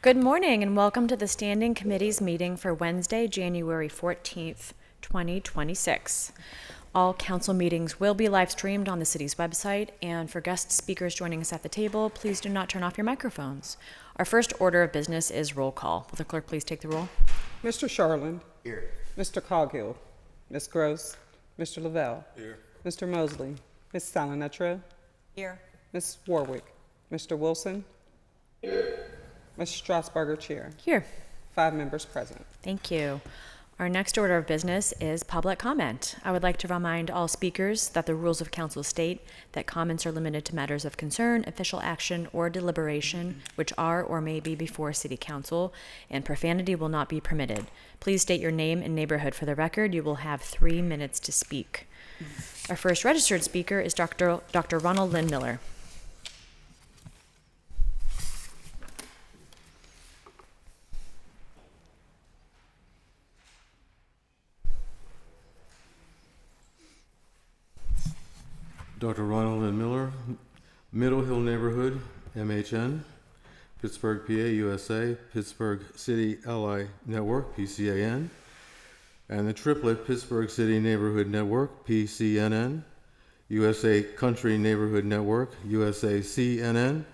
Good morning and welcome to the Standing Committee's meeting for Wednesday, January 14th, 2026. All council meetings will be live streamed on the city's website, and for guest speakers joining us at the table, please do not turn off your microphones. Our first order of business is roll call. Will the clerk please take the roll? Mr. Sharland. Here. Mr. Coghill. Ms. Gross. Mr. Lavelle. Here. Mr. Mosley. Ms. Salinetro. Here. Ms. Warwick. Mr. Wilson. Here. Ms. Strasburger, Chair. Here. 5 members present. Thank you. Our next order of business is public comment. I would like to remind all speakers that the rules of council state that comments are limited to matters of concern, official action, or deliberation, which are or may be before City Council, and profanity will not be permitted. Please state your name and neighborhood for the record. You will have 3 minutes to speak. Our first registered speaker is Dr. Ronald Lynn Miller. Dr. Ronald N. Miller, Middle Hill Neighborhood, MHN, Pittsburgh, PA, USA, Pittsburgh City Ally Network, PCAN, and the triplet Pittsburgh City Neighborhood Network, PCNN, USA Country Neighborhood Network, USACNN,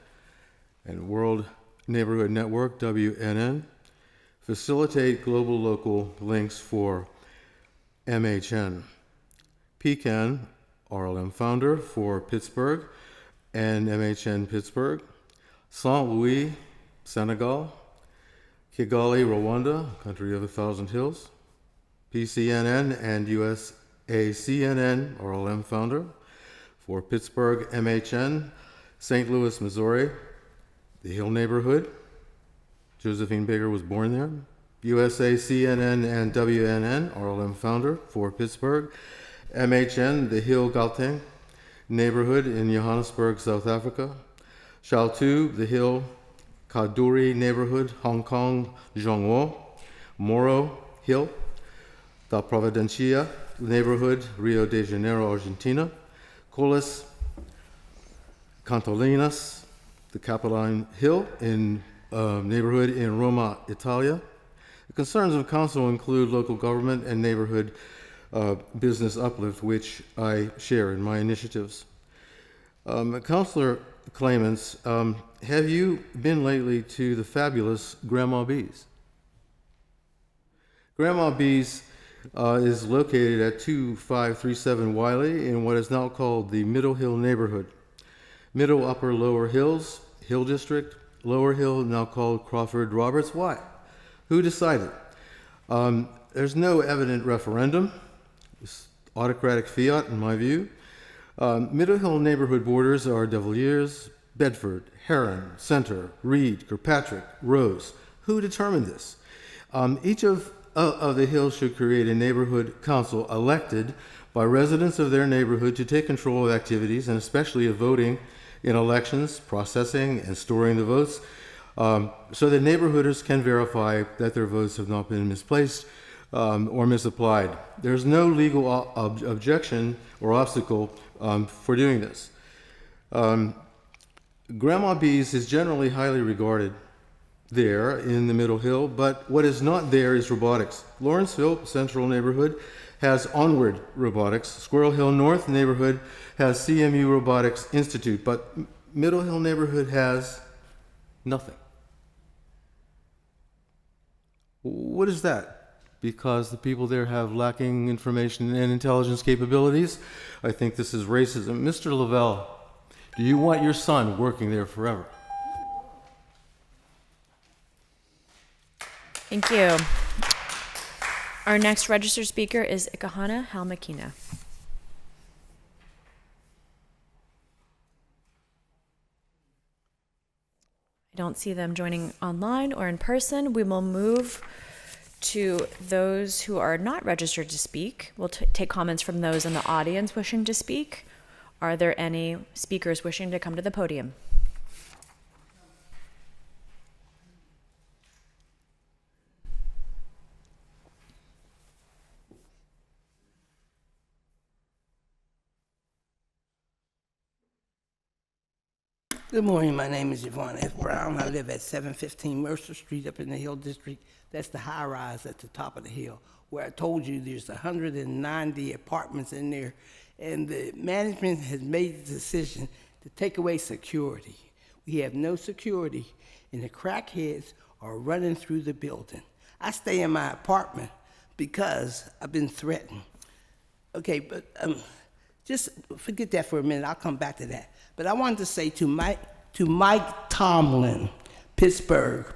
and World Neighborhood Network, WNN, facilitate global local links for MHN. PCAN, RLM founder for Pittsburgh and MHN Pittsburgh, Saint Louis, Senegal, Kigali, Rwanda, country of 1,000 hills, PCNN and USACNN, RLM founder for Pittsburgh, MHN, St. Louis, Missouri, the Hill neighborhood, Josephine Baker was born there, USACNN and WNN, RLM founder for Pittsburgh, MHN, the Hill Gauteng neighborhood in Johannesburg, South Africa. Shaltu, the Hill Kaduri neighborhood, Hong Kong, Zhongguo. Moro Hill, the Providencia neighborhood, Rio de Janeiro, Argentina. Colas Cantolinas, the Capitoline Hill in neighborhood in Roma, Italia. The concerns of council include local government and neighborhood business uplift, which I share in my initiatives. Councilor claimants, have you been lately to the fabulous Grandma B's? Grandma B's is located at 2537 Wiley in what is now called the Middle Hill neighborhood. Middle, Upper, Lower Hills, Hill District, Lower Hill, now called Crawford Roberts. Why? Who decided? There's no evident referendum. It's autocratic fiat, in my view. Middle Hill neighborhood borders are De Villiers, Bedford, Heron, Center, Reed, Kirkpatrick, Rose. Who determined this? Each of the hills should create a neighborhood council elected by residents of their neighborhood to take control of activities and especially of voting in elections, processing and storing the votes, so that neighborhooders can verify that their votes have not been misplaced or misapplied. There's no legal objection or obstacle for doing this. Grandma B's is generally highly regarded there in the Middle Hill, but what is not there is robotics. Lawrenceville Central neighborhood has Onward Robotics. Squirrel Hill North neighborhood has CMU Robotics Institute, but Middle Hill neighborhood has nothing. What is that? Because the people there have lacking information and intelligence capabilities? I think this is racism. Mr. Lavelle, do you want your son working there forever? Thank you. Our next registered speaker is Ikahana Halmakina. I don't see them joining online or in person. We will move to those who are not registered to speak. We'll take comments from those in the audience wishing to speak. Are there any speakers wishing to come to the podium? Good morning. My name is Yvonne F. Brown. I live at 715 Mercer Street up in the Hill District. That's the high rise at the top of the hill, where I told you there's 190 apartments in there, and the management has made the decision to take away security. We have no security, and the crackheads are running through the building. I stay in my apartment because I've been threatened. Okay, but just forget that for a minute. I'll come back to that. But I wanted to say to Mike Tomlin,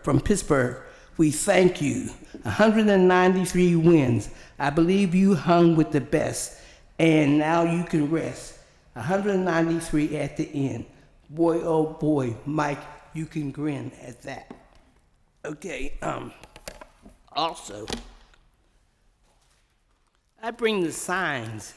from Pittsburgh, we thank you. 193 wins. I believe you hung with the best, and now you can rest. 193 at the end. Boy, oh boy, Mike, you can grin at that. Okay, also, I bring the signs.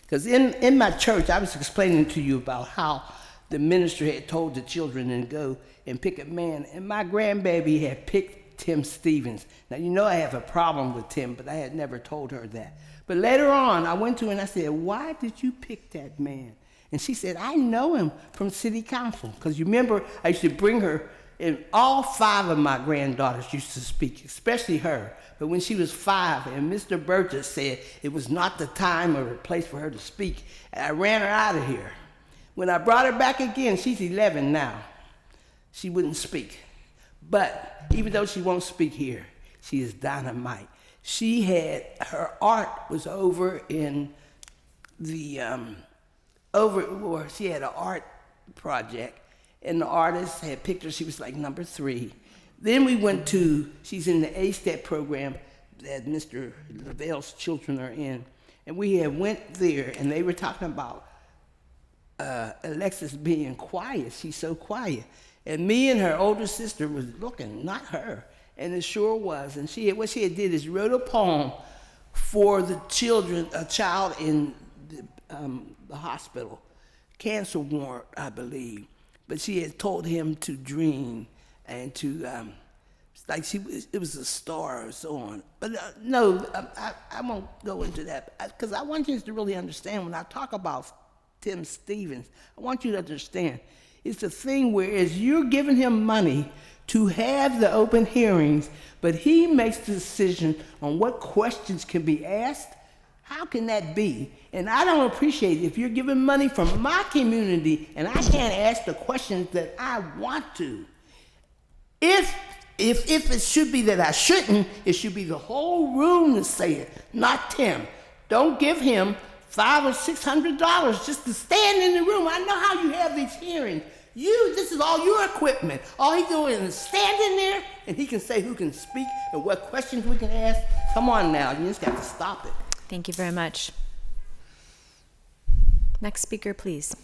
Because in my church, I was explaining to you about how the minister had told the children to go and pick a man, and my grandbaby had picked Tim Stevens. Now, you know I have a problem with Tim, but I had never told her that. But later on, I went to her and I said, why did you pick that man? And she said, I know him from city council. Because you remember, I used to bring her, and all 5 of my granddaughters used to speak, especially her. But when she was 5, and Mr. Burgess said it was not the time or the place for her to speak, I ran her out of here. When I brought her back again, she's 11 now. She wouldn't speak. But even though she won't speak here, she is dynamite. She had, her art was over in the, where she had an art project, and the artist had picked her. She was like number 3. Then we went to, she's in the A-STEP program that Mr. Lavelle's children are in. And we had went there, and they were talking about Alexis being quiet. She's so quiet. And me and her older sister was looking, not her. And it sure was. And what she had did is wrote a poem for the children, a child in the hospital, cancer ward, I believe. But she had told him to dream and to, it was a star or so on. But no, I won't go into that, because I want you to really understand when I talk about Tim Stevens, I want you to understand, it's a thing where as you're giving him money to have the open hearings, but he makes the decision on what questions can be asked. How can that be? And I don't appreciate it if you're giving money from my community and I can't ask the questions that I want to. If it should be that I shouldn't, it should be the whole room to say it, not Tim. Don't give him $500 or $600 just to stand in the room. I know how you have these hearings. This is all your equipment. All he's doing is standing there, and he can say who can speak and what questions we can ask. Come on now, you just got to stop it. Thank you very much. Next speaker, please.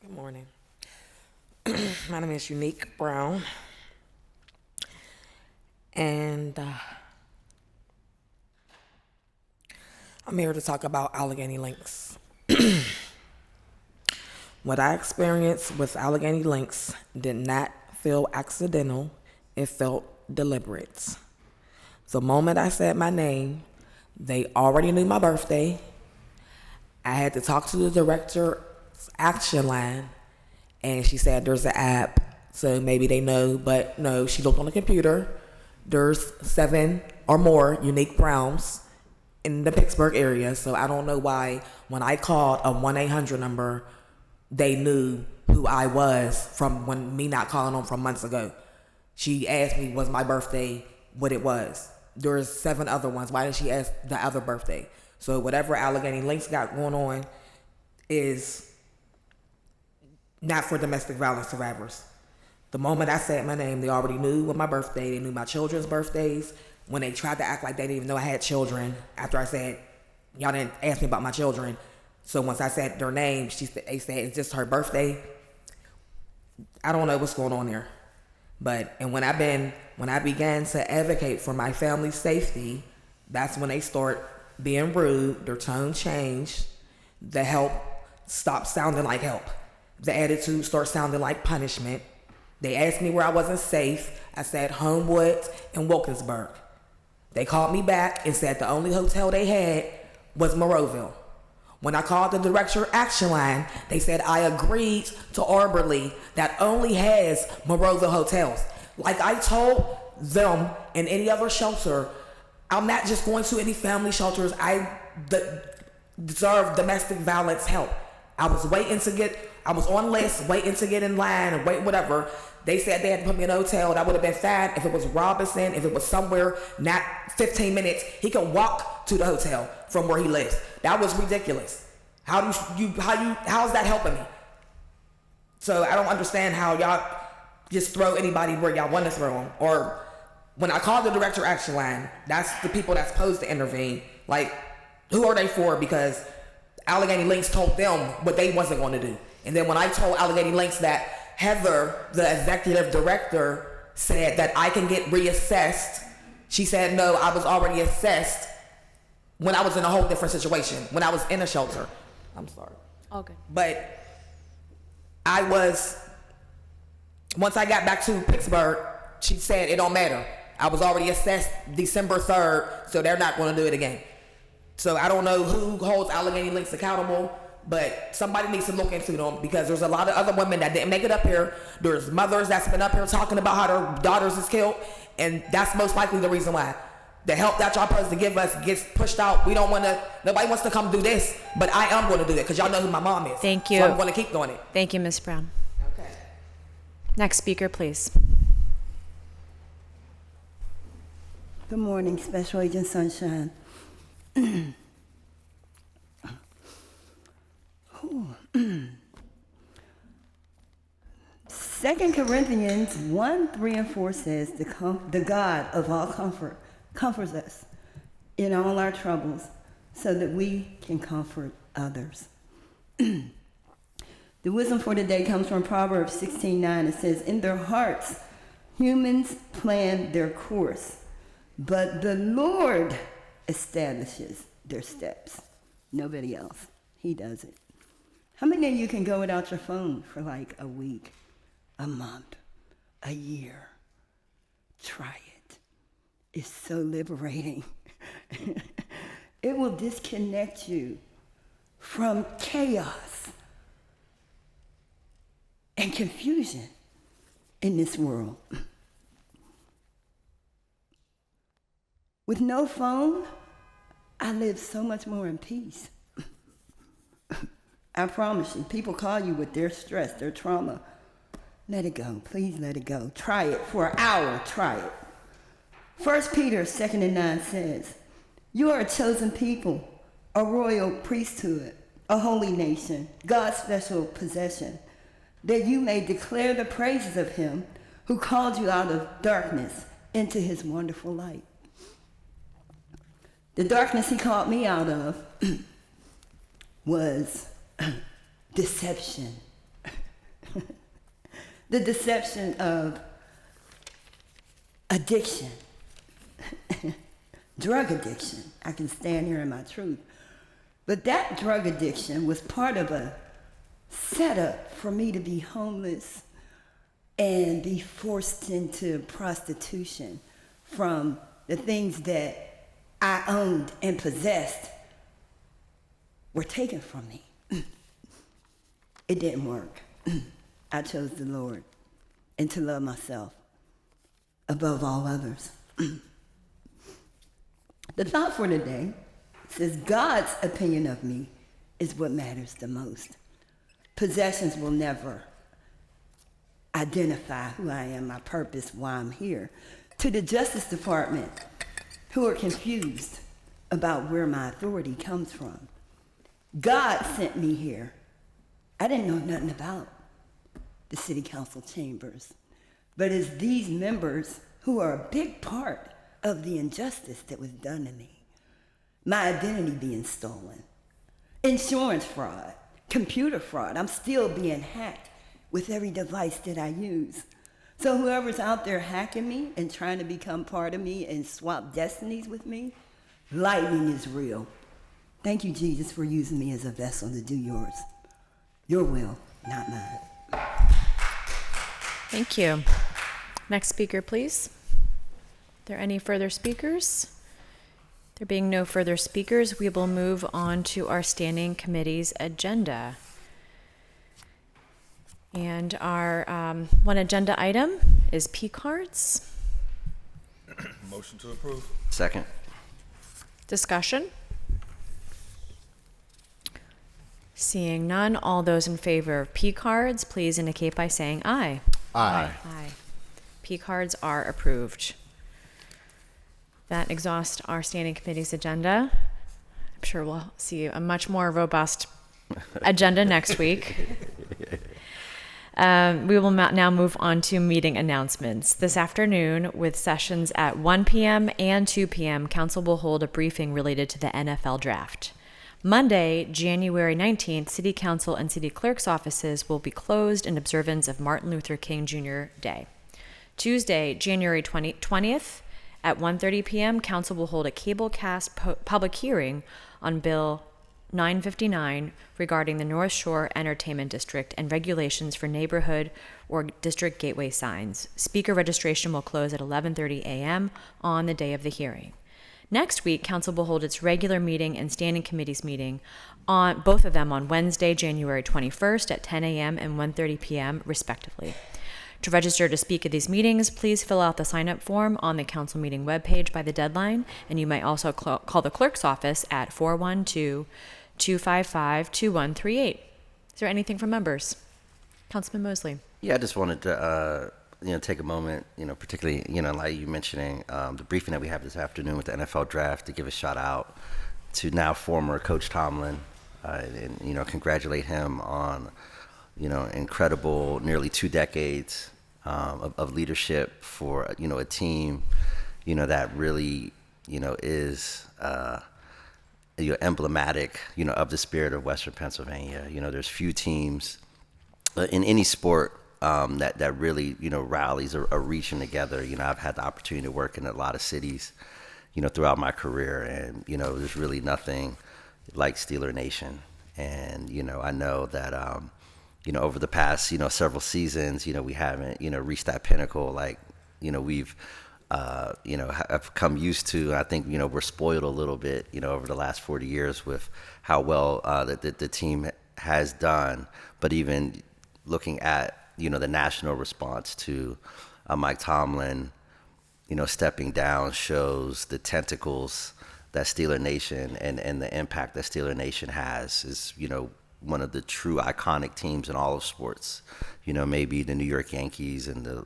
Good morning. My name is Unique Brown, and I'm here to talk about Allegheny Links. What I experienced with Allegheny Links did not feel accidental, it felt deliberate. The moment I said my name, they already knew my birthday. I had to talk to the director's action line, and she said there's an app, so maybe they know, but no, she looked on the computer. There's 7 or more Unique Browns in the Pittsburgh area, so I don't know why when I called a 1-800 number, they knew who I was from when me not calling them from months ago. She asked me was my birthday what it was. There's 7 other ones. Why did she ask the other birthday? So whatever Allegheny Links got going on is not for domestic violence survivors. The moment I said my name, they already knew what my birthday, they knew my children's birthdays. When they tried to act like they didn't even know I had children, after I said, y'all didn't ask me about my children. So once I said their name, they said, it's just her birthday. I don't know what's going on there. And when I began to advocate for my family's safety, that's when they start being rude, their tone changed, the help stopped sounding like help. The attitude started sounding like punishment. They asked me where I wasn't safe. I said Homewood and Wilkinsburg. They called me back and said the only hotel they had was Monroeville. When I called the Director Action Line, they said I agreed to Arborlee that only has Monroeville hotels. Like I told them in any other shelter, I'm not just going to any family shelters. I deserve domestic violence help. I was on list, waiting to get in line and wait, whatever. They said they had to put me in a hotel. That would have been fine if it was Robinson, if it was somewhere not 15 minutes. He could walk to the hotel from where he lives. That was ridiculous. How is that helping me? So I don't understand how y'all just throw anybody where y'all want to throw them. Or when I called the Director Action Line, that's the people that's supposed to intervene. Like, who are they for? Because Allegheny Links told them what they wasn't going to do. And then when I told Allegheny Links that Heather, the executive director, said that I can get reassessed, she said, no, I was already assessed when I was in a whole different situation, when I was in a shelter. I'm sorry. All good. But once I got back to Pittsburgh, she said it don't matter. I was already assessed December 3rd, so they're not going to do it again. So I don't know who holds Allegheny Links accountable, but somebody needs to look into them because there's a lot of other women that didn't make it up here. There's mothers that's been up here talking about how their daughters is killed, and that's most likely the reason why. The help that y'all supposed to give us gets pushed out. Nobody wants to come do this, but I am going to do that because y'all know who my mom is. Thank you. So I'm going to keep doing it. Thank you, Ms. Brown. Okay. Next speaker, please. Good morning, Special Agent Sunshine. 2 Corinthians 1:3-4 says, the God of all comfort comforts us in all our troubles so that we can comfort others. The wisdom for today comes from Proverbs 16:9. It says, in their hearts, humans plan their course, but the Lord establishes their steps. Nobody else. He does it. How many of you can go without your phone for like a week, a month, a year? Try it. It's so liberating. It will disconnect you from chaos and confusion in this world. With no phone, I live so much more in peace. I promise you, people call you with their stress, their trauma. Let it go. Please let it go. Try it for an hour. Try it. 1 Peter 2:9 says, you are a chosen people, a royal priesthood, a holy nation, God's special possession, that you may declare the praises of him who called you out of darkness into his wonderful light. The darkness he called me out of was deception. The deception of addiction. Drug addiction. I can stand here in my truth. But that drug addiction was part of a setup for me to be homeless and be forced into prostitution from the things that I owned and possessed were taken from me. It didn't work. I chose the Lord and to love myself above all others. The thought for today says God's opinion of me is what matters the most. Possessions will never identify who I am, my purpose, why I'm here. To the Justice Department, who are confused about where my authority comes from. God sent me here. I didn't know nothing about the city council chambers, but it's these members who are a big part of the injustice that was done to me. My identity being stolen, insurance fraud, computer fraud. I'm still being hacked with every device that I use. So whoever's out there hacking me and trying to become part of me and swap destinies with me, lightning is real. Thank you, Jesus, for using me as a vessel to do yours. Your will, not mine. Thank you. Next speaker, please. Are there any further speakers? There being no further speakers, we will move on to our standing committee's agenda. And our one agenda item is P cards. Motion to approve. Second. Discussion? Seeing none, all those in favor of P cards, please indicate by saying aye. Aye. Aye. P cards are approved. That exhausts our standing committee's agenda. I'm sure we'll see a much more robust agenda next week. We will now move on to meeting announcements. This afternoon, with sessions at 1 p.m. and 2 p.m., Council will hold a briefing related to the NFL Draft. Monday, January 19th, City Council and City Clerk's offices will be closed in observance of Martin Luther King Jr. Day. Tuesday, January 20th, at 1:30 p.m., Council will hold a cablecast public hearing on Bill 959 regarding the North Shore Entertainment District and regulations for neighborhood or district gateway signs. Speaker registration will close at 11:30 a.m. on the day of the hearing. Next week, Council will hold its regular meeting and standing committees meeting, on both of them on Wednesday, January 21st at 10 a.m. and 1:30 p.m. respectively. To register to speak at these meetings, please fill out the sign-up form on the council meeting webpage by the deadline, and you may also call the clerk's office at 412-255-2138. Is there anything from members? Councilman Mosley. Yeah, I just wanted to, take a moment, particularly, like you mentioning the briefing that we have this afternoon with the NFL Draft, to give a shout out to now former Coach Tomlin, and congratulate him on, incredible nearly 2 decades of leadership for a team, that really, is emblematic, of the spirit of Western Pennsylvania. There's few teams in any sport that really, rallies or reaching together. I've had the opportunity to work in a lot of cities, throughout my career, and, there's really nothing like Steeler Nation. And, I know that, over the past, several seasons, we haven't, reached that pinnacle like, we've, have come used to. I think, we're spoiled a little bit, over the last 40 years with how well the team has done. But even looking at, the national response to Mike Tomlin, stepping down shows the tentacles that Steeler Nation and the impact that Steeler Nation has is, one of the true iconic teams in all of sports. Maybe the New York Yankees and the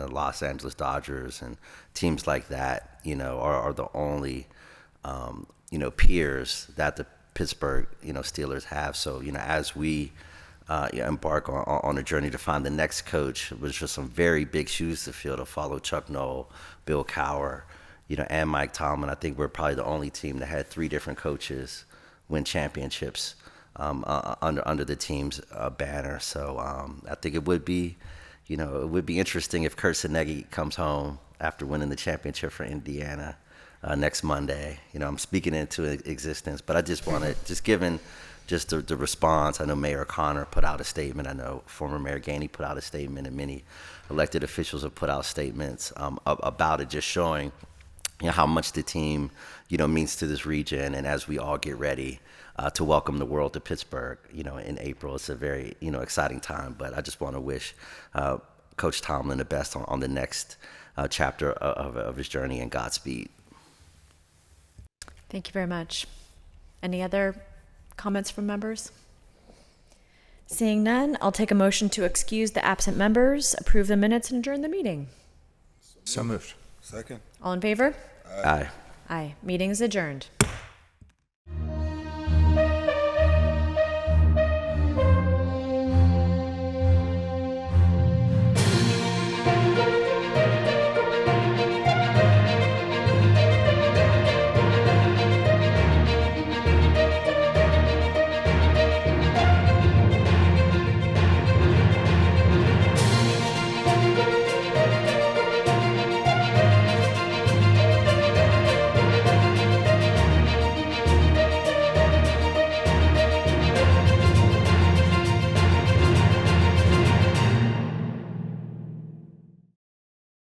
Los Angeles Dodgers and teams like that, are the only, peers that the Pittsburgh, Steelers have. So, as we embark on a journey to find the next coach, which was some very big shoes to fill, to follow Chuck Noll, Bill Cowher, and Mike Tomlin. I think we're probably the only team that had 3 different coaches win championships under the team's banner. So I think it would be, interesting if Kurt Soneggy comes home after winning the championship for Indiana next Monday. I'm speaking into existence, but I just want to, given the response. I know Mayor Connor put out a statement. I know former Mayor Gainey put out a statement, and many elected officials have put out statements about it, just showing how much the team means to this region. And as we all get ready to welcome the world to Pittsburgh, in April, it's a very exciting time. But I just want to wish Coach Tomlin the best on the next chapter of his journey, and Godspeed. Thank you very much. Any other comments from members? Seeing none, I'll take a motion to excuse the absent members, approve the minutes, and adjourn the meeting. So moved. Second. All in favor? Aye. Aye. Meeting is adjourned.